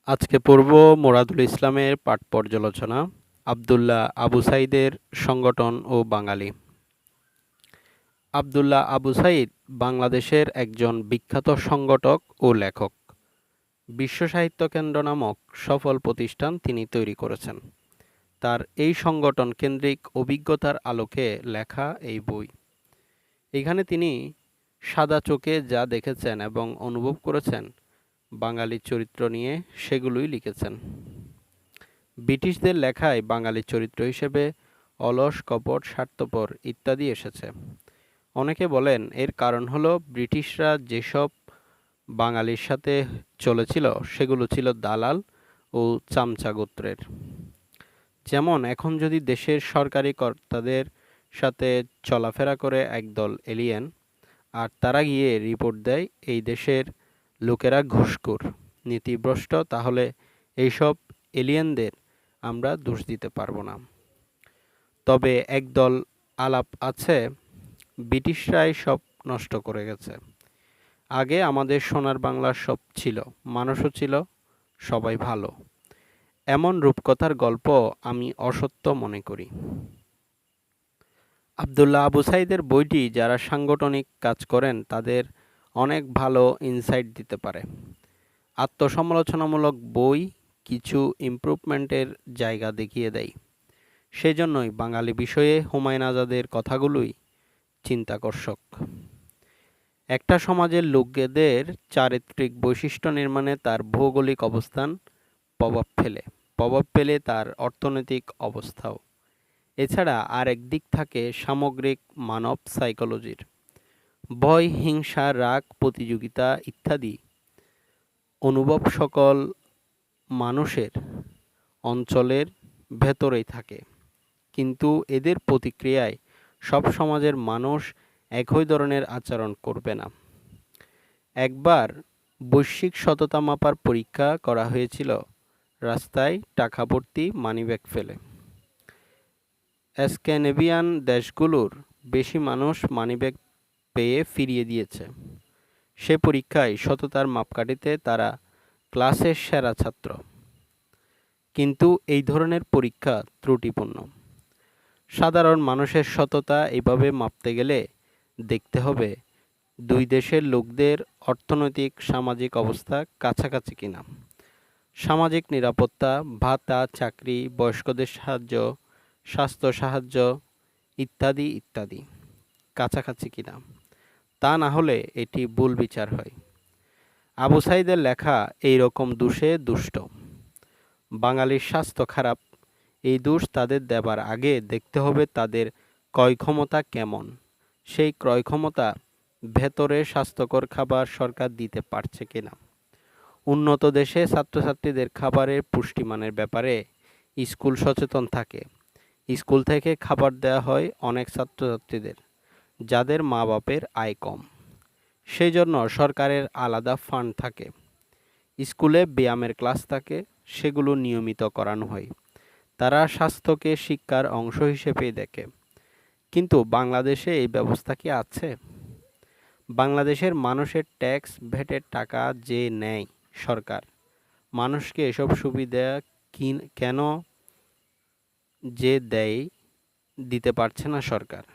আজকে পড়ব মোরাদুল ইসলামের পাঠ পর্যালোচনা। আব্দুল্লাহ আবু সাইদের সংগঠন ও বাঙালি। আব্দুল্লাহ আবু সাইদ বাংলাদেশের একজন বিখ্যাত সংগঠক ও লেখক। বিশ্ব সাহিত্য কেন্দ্র নামক সফল প্রতিষ্ঠান তিনি তৈরি করেছেন। তার এই সংগঠন কেন্দ্রিক অভিজ্ঞতার আলোকে লেখা এই বই। এখানে তিনি সাদা চোখে যা দেখেছেন এবং অনুভব করেছেন বাঙালি চরিত্র নিয়ে সেগুলোই লিখেছেন। ব্রিটিশদের লেখায় বাঙালির চরিত্র হিসেবে অলস, কপট, স্বার্থপর ইত্যাদি এসেছে। অনেকে বলেন এর কারণ হলো ব্রিটিশরা যেসব বাঙালির সাথে চলেছিল সেগুলো ছিল দালাল ও চামচা গোত্রের। যেমন এখন যদি দেশের সরকারি কর্তাদের সাথে চলাফেরা করে একদল এলিয়েন, আর তারা গিয়ে রিপোর্ট দেয় এই দেশের লোকেরা ঘুষখোর, নীতিভ্রষ্ট, তাহলে এইসব এলিয়েনদের আমরা দোষ দিতে পারবো না। তবে একদল আলাপ আছে, ব্রিটিশরাই সব নষ্ট করে গেছে। আগে আমাদের সোনার বাংলার সব ছিল, মানুষও ছিল, সবাই ভালো। এমন রূপকথার গল্প আমি অসত্য মনে করি। আব্দুল্লাহ আবু সাইদের বইটি যারা সাংগঠনিক কাজ করেন তাদের অনেক ভালো ইনসাইট দিতে পারে। আত্মসমালোচনামূলক বই কিছু ইমপ্রুভমেন্টের জায়গা দেখিয়ে দেয়। সেজন্যই বাঙালি বিষয়ে হুমায়ুন আজাদের কথাগুলোই চিন্তাকর্ষক। একটা সমাজের লোকেদের চারিত্রিক বৈশিষ্ট্য নির্মাণে তার ভৌগোলিক অবস্থান প্রভাব ফেলে তার অর্থনৈতিক অবস্থাও। এছাড়া আরেক দিক থাকে সামগ্রিক মানব সাইকোলজির। ভয়, হিংসা, রাগ, প্রতিযোগিতা ইত্যাদি অনুভব সকল মানুষের অঞ্চলের ভেতরেই থাকে, কিন্তু এদের প্রতিক্রিয়ায় সব সমাজের মানুষ একই ধরনের আচরণ করবে না। একবার বৈশ্বিক সততা মাপার পরীক্ষা করা হয়েছিল রাস্তায় টাকা ভর্তি মানিব্যাগ ফেলে। স্ক্যান্ডিনেভিয়ান দেশগুলোর বেশি মানুষ মানিব্যাগ পেয়ে ফিরিয়ে দিয়েছে। সে পরীক্ষায় সততার মাপকাঠিতে তারা ক্লাসের সেরা ছাত্র। কিন্তু এই ধরনের পরীক্ষা ত্রুটিপূর্ণ। সাধারণ মানুষের সততা এইভাবে মাপতে গেলে দেখতে হবে দুই দেশের লোকদের অর্থনৈতিক সামাজিক অবস্থা কাছাকাছি কিনা, সামাজিক নিরাপত্তা, ভাতা, চাকরি, বয়স্কদের সাহায্য, স্বাস্থ্য সাহায্য ইত্যাদি ইত্যাদি কাছাকাছি কিনা। তা না হলে এটি ভুল বিচার হয়। আবু সাইদের লেখা এই রকম দোষে দুষ্ট। বাঙালির স্বাস্থ্য খারাপ, এই দোষ তাদের দেবার আগে দেখতে হবে তাদের ক্রয় ক্ষমতা কেমন। সেই ক্রয় ক্ষমতা ভেতরে স্বাস্থ্যকর খাবার সরকার দিতে পারছে কিনা। উন্নত দেশে ছাত্রছাত্রীদের খাবারের পুষ্টিমানের ব্যাপারে স্কুল সচেতন থাকে। স্কুল থেকে খাবার দেওয়া হয় অনেক ছাত্রছাত্রীদের যাদের মা বাপের আয় কম। সেই জন্য সরকারের আলাদা ফান্ড থাকে। স্কুলে ব্যায়ামের ক্লাস থাকে, সেগুলো নিয়মিত করানো হয়। তারা স্বাস্থ্যকে শিক্ষার অংশ হিসেবেই দেখে। কিন্তু বাংলাদেশে এই ব্যবস্থা কি আছে? বাংলাদেশের মানুষের ট্যাক্স ভ্যাটের টাকা যে নেয় সরকার, মানুষকে এসব সুবিধা কেন যে দেয় দিতে পারছে না সরকার?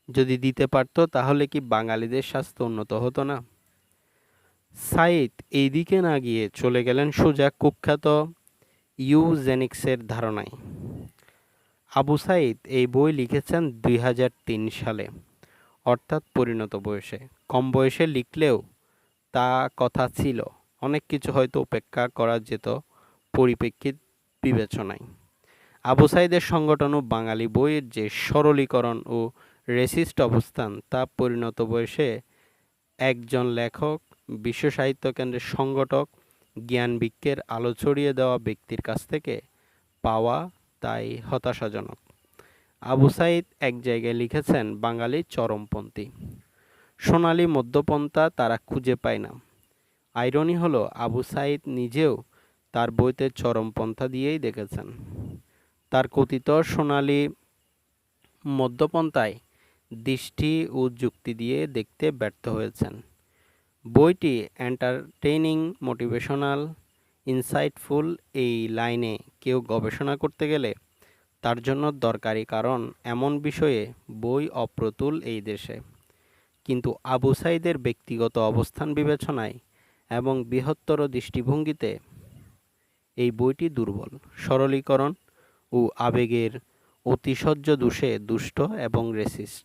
যদি দিতে পারত তাহলে কি বাঙালিদের স্বাস্থ্য উন্নত হতো না? সাইদ এই দিকে না গিয়ে চলে গেলেন সোজা কুখ্যাত ইউজেনিক্সের ধারণায়। আবু সাইদ এই বই লিখেছেন ২০০৩ সালে, অর্থাৎ পরিণত বয়সে। কম বয়সে লিখলেও তা কথা ছিল, অনেক কিছু হয়তো উপেক্ষা করা যেত পরিপ্রেক্ষিত বিবেচনায়। আবু সাইদের সংগঠন ও বাঙালি বইয়ের যে সরলীকরণ ও রেসিস্ট অবস্থান, তা পরিণত বয়সে একজন লেখক, বিশ্ব সাহিত্য কেন্দ্রের সংগঠক, জ্ঞানবৃক্ষের আলো ছড়িয়ে দেওয়া ব্যক্তির কাছ থেকে পাওয়া, তাই হতাশাজনক। আবু সাইদ এক জায়গায় লিখেছেন বাঙালি চরমপন্থী, সোনালী মধ্যপন্থা তারা খুঁজে পায় না। আইরনি হলো আবু সাইদ নিজেও তার বইতে চরমপন্থা দিয়েই দেখেছেন। তার কথিত সোনালী মধ্যপন্থায় দৃষ্টি ও যুক্তি দিয়ে দেখতে ব্যর্থ হয়েছেন। বইটি এন্টারটেইনিং, মোটিভেশনাল, ইনসাইটফুল এই লাইনে কেউ গবেষণা করতে গেলে তার জন্য দরকারি, কারণ এমন বিষয়ে বই অপ্রতুল এই দেশে। কিন্তু আবু সাঈদের ব্যক্তিগত অবস্থান বিবেচনায় এবং বৃহত্তর দৃষ্টিভঙ্গিতে এই বইটি দুর্বল, সরলীকরণ ও আবেগের অতিশয্য দুষে দুষ্ট এবং রেসিস্ট।